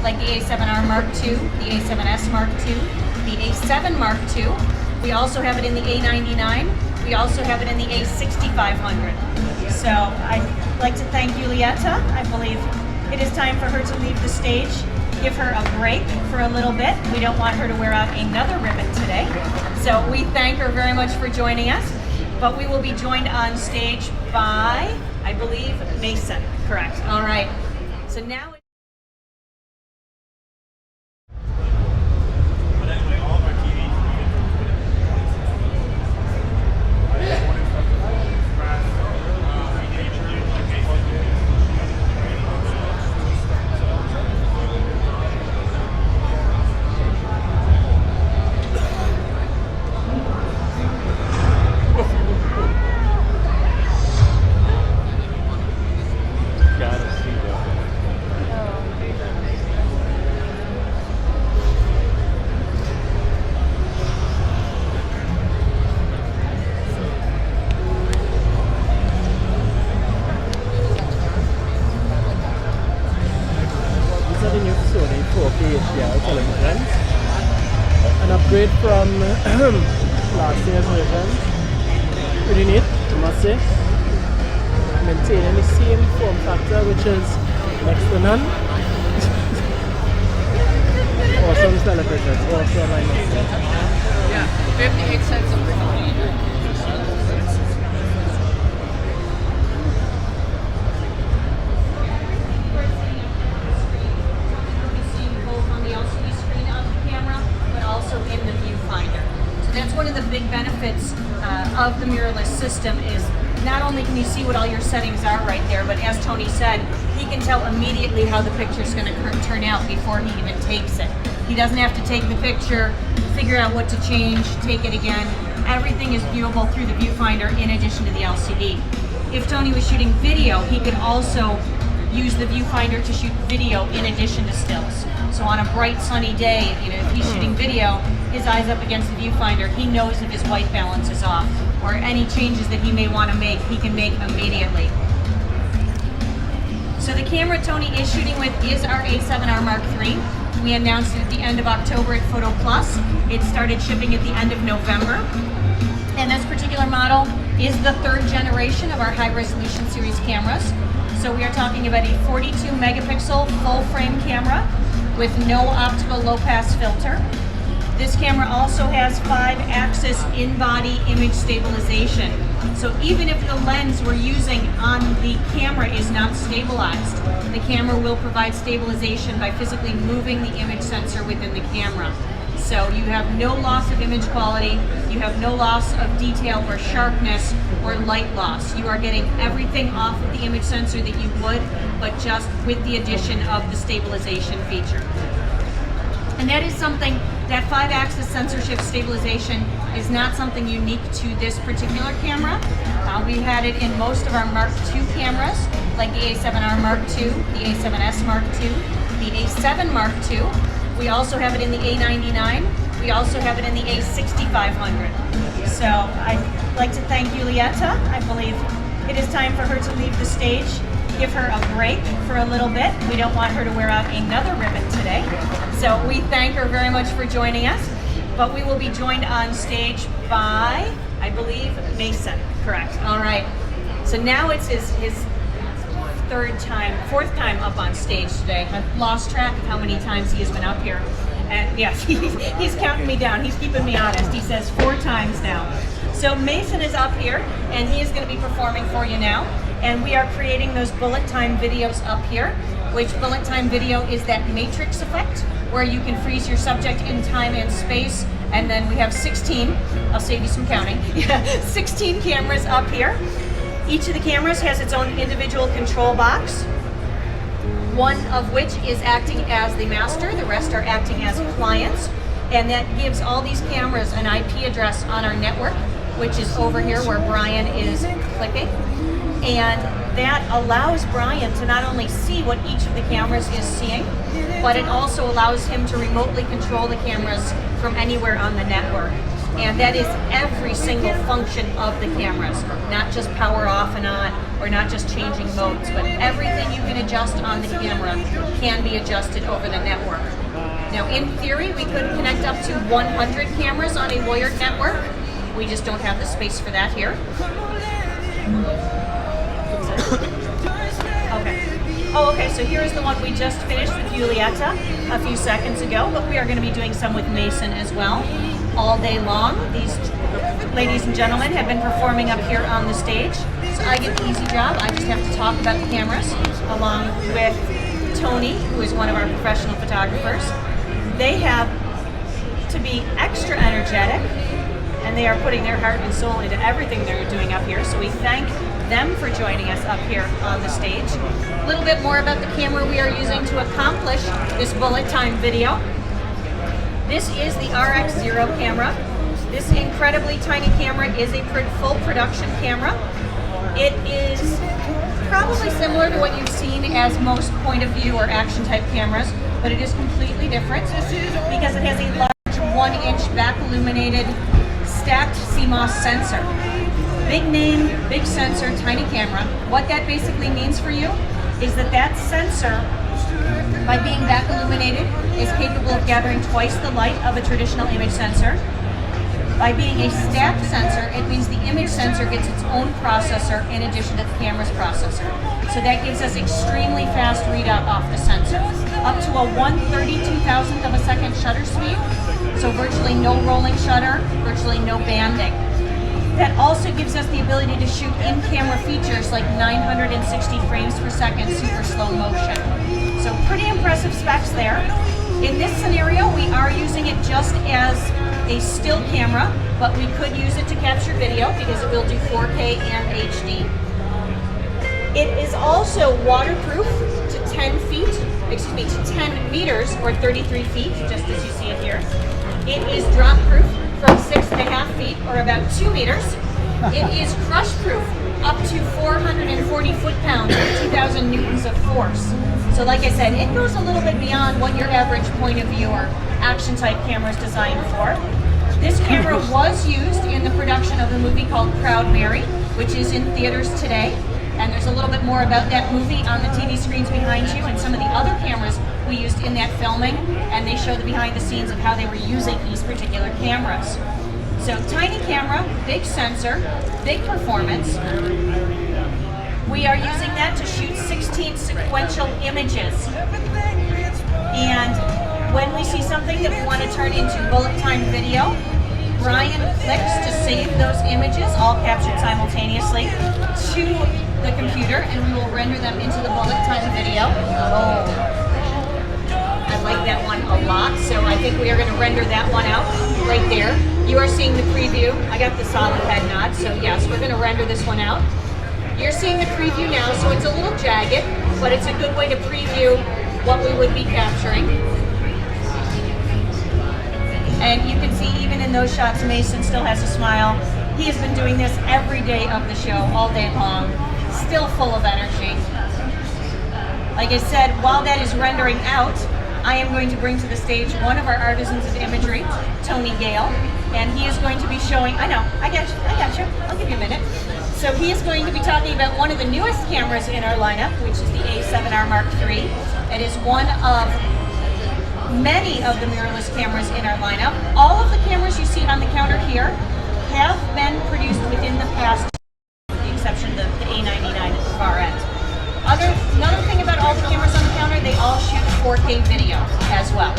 like the A7R Mark II, the A7S Mark II, the A7 Mark II. We also have it in the A99. We also have it in the A6500. So I'd like to thank Julieta. I believe it is time for her to leave the stage. Give her a break for a little bit. We don't want her to wear out another ribbon today. So we thank her very much for joining us. But we will be joined on stage by, I believe, Mason. Correct. All right. So now. Sony 4K HDR television, an upgrade from last year's version. Pretty neat, I must say. Maintaining the same form factor, which is next to none. Awesome television, awesome, I must say. Yeah, 58 cents a millimeter. That's one of the big benefits of the mirrorless system is not only can you see what all your settings are right there, but as Tony said, he can tell immediately how the picture is going to turn out before he even takes it. He doesn't have to take the picture, figure out what to change, take it again. Everything is viewable through the viewfinder in addition to the LCD. If Tony was shooting video, he could also use the viewfinder to shoot video in addition to stills. So on a bright sunny day, if he's shooting video, his eyes up against the viewfinder, he knows if his white balance is off or any changes that he may want to make, he can make immediately. So the camera Tony is shooting with is our A7R Mark III. We announced it at the end of October at Photo Plus. It started shipping at the end of November. And this particular model is the third generation of our high resolution series cameras. So we are talking about a 42 megapixel full frame camera with no optical low pass filter. This camera also has 5-axis in-body image stabilization. So even if the lens we're using on the camera is not stabilized, the camera will provide stabilization by physically moving the image sensor within the camera. So you have no loss of image quality, you have no loss of detail or sharpness or light loss. You are getting everything off of the image sensor that you would, but just with the addition of the stabilization feature. And that is something, that 5-axis sensor shift stabilization is not something unique to this particular camera. We've had it in most of our Mark II cameras, like the A7R Mark II, the A7S Mark II, the A7 Mark II. We also have it in the A99. We also have it in the A6500. So I'd like to thank Julieta. I believe it is time for her to leave the stage. Give her a break for a little bit. We don't want her to wear out another ribbon today. So we thank her very much for joining us. But we will be joined on stage by, I believe, Mason. Correct. All right. So now it's his fourth time up on stage today. I've lost track of how many times he has been up here. And yes, he's counting me down. He's keeping me honest. He says 4 times now. So Mason is up here, and he is going to be performing for you now. And we are creating those bullet time videos up here, which bullet time video is that matrix effect, where you can freeze your subject in time and space. And then we have 16, I'll save you some counting, 16 cameras up here. Each of the cameras has its own individual control box, one of which is acting as the master, the rest are acting as clients, and that gives all these cameras an IP address on our network, which is over here where Brian is clicking. And that allows Brian to not only see what each of the cameras is seeing, but it also allows him to remotely control the cameras from anywhere on the network. And that is every single function of the cameras, not just power off and on, or not just changing modes, but everything you can adjust on the camera can be adjusted over the network. Now, in theory, we could connect up to 100 cameras on a wired network. We just don't have the space for that here. Okay. Oh, okay, so here is the one we just finished with Julieta a few seconds ago, but we are going to be doing some with Mason as well all day long. These ladies and gentlemen have been performing up here on the stage, so I get the easy job. I just have to talk about the cameras along with Tony, who is one of our professional photographers. They have to be extra energetic, and they are putting their heart and soul into everything they're doing up here, so we thank them for joining us up here on the stage. A little bit more about the camera we are using to accomplish this bullet time video. This is the RX0 camera. This incredibly tiny camera is a full production camera. It is probably similar to what you've seen as most point of view or action type cameras, but it is completely different because it has a large 1-inch back illuminated stacked CMOS sensor. Big name, big sensor, tiny camera. What that basically means for you is that sensor, by being back illuminated, is capable of gathering twice the light of a traditional image sensor. By being a stacked sensor, it means the image sensor gets its own processor in addition to the camera's processor. So that gives us extremely fast readout off the sensor. Up to a 1/32,000th of a second shutter speed, so virtually no rolling shutter, virtually no banding. That also gives us the ability to shoot in-camera features like 960 frames per second super slow motion. So pretty impressive specs there. In this scenario, we are using it just as a still camera, but we could use it to capture video because it will do 4K and HD. It is also waterproof to 10 meters or 33 feet, just as you see it here. It is drop proof from 6.5 feet or about 2 meters. It is crush proof up to 440 foot-pounds or 2,000 newtons of force. So like I said, it goes a little bit beyond what your average point of view or action type camera is designed for. This camera was used in the production of a movie called Proud Mary, which is in theaters today. And there's a little bit more about that movie on the TV screens behind you and some of the other cameras we used in that filming, and they show the behind the scenes of how they were using these particular cameras. So tiny camera, big sensor, big performance. We are using that to shoot 16 sequential images. And when we see something that we want to turn into bullet time video, Brian clicks to save those images, all captured simultaneously, to the computer, and we will render them into the bullet time video. Oh, I like that one a lot, so I think we are going to render that one out right there. You are seeing the preview. I got the solid head nod, so yes, we're going to render this one out. You're seeing the preview now, so it's a little jagged, but it's a good way to preview what we would be capturing. And you can see even in those shots, Mason still has a smile. He has been doing this every day of the show, all day long, still full of energy. Like I said, while that is rendering out, I am going to bring to the stage one of our artisans of imagery, Tony Gale, and he is going to be showing, I got you, I'll give you a minute. So he is going to be talking about one of the newest cameras in our lineup, which is the A7R Mark III. It is one of many of the mirrorless cameras in our lineup. All of the cameras you see on the counter here have been produced within the past, with the exception of the A99 at the far end. Another thing about all the cameras on the counter, they all shoot 4K video as well.